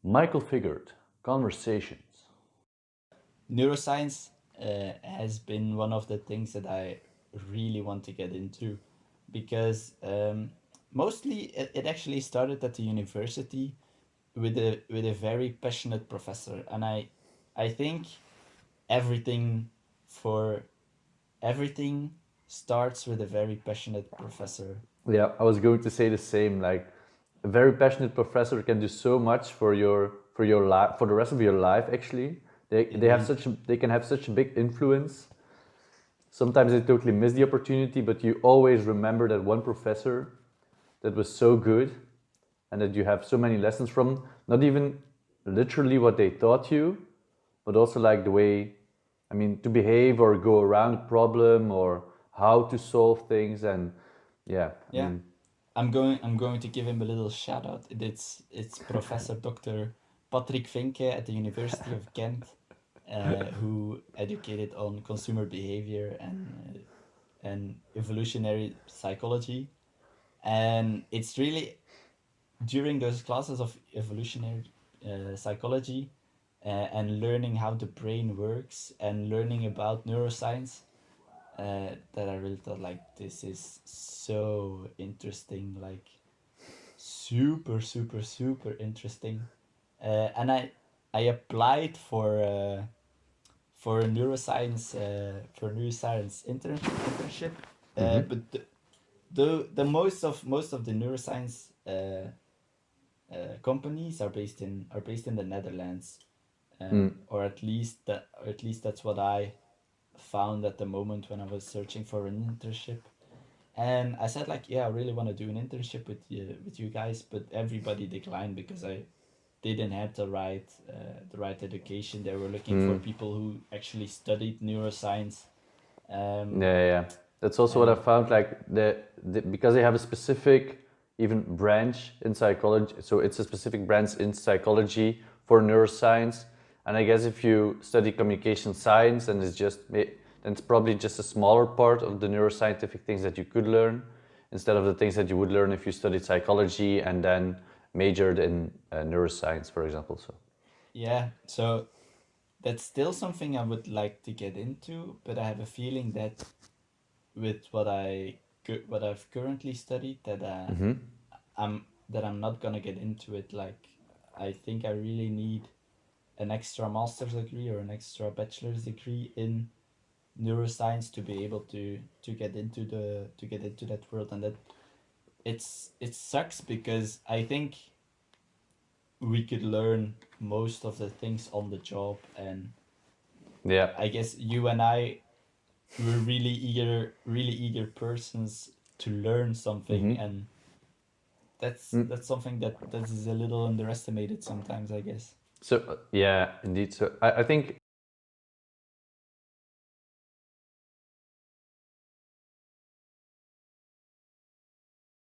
Michael Figured, Conversations. Neuroscience has been one of the things that I really want to get into because mostly it actually started at the university with a very passionate professor, and I think everything for everything starts with a very passionate professor. Yeah, I was going to say the same. Like, a very passionate professor can do so much for your life, for the rest of your life. Actually, Indeed. they can have such a big influence. Sometimes they totally miss the opportunity, but you always remember that one professor that was so good, and that you have so many lessons from. Not even literally what they taught you, but also like the way, I mean, to behave or go around a problem or how to solve things. And yeah, I Yeah, mean, I'm going to give him a little shout out. It's Professor Dr. Patrick Vinke at the University of Ghent, who educated on consumer behavior and evolutionary psychology. And it's really during those classes of evolutionary psychology and learning how the brain works and learning about neuroscience that I really thought like this is so interesting, like super super super interesting. And I applied for a neuroscience internship, but the most of the neuroscience companies are based in the Netherlands, or at least that's what I found at the moment when I was searching for an internship. And I said like, yeah, I really want to do an internship with you guys, but everybody declined because I didn't have the right education. They were looking for people who actually studied neuroscience. yeah, Um, yeah, yeah. That's also what I and found. Like because they have a specific even branch in psychology, so it's a specific branch in psychology for neuroscience. And I guess if you study communication science, and then it's probably just a smaller part of the neuroscientific things that you could learn, instead of the things that you would learn if you studied psychology and then majored in neuroscience, for example. So yeah, so that's still something I would like to get into, but I have a feeling that with what I've currently studied, that I'm not gonna get into it. Like, I think I really need an extra master's degree or an extra bachelor's degree in neuroscience to be able to get into that world. And that it sucks because I think we could learn most of the things on the job. And yeah. I guess you and I were really eager persons to learn something. And that's something that is a little underestimated sometimes, I guess. So yeah, indeed. So I think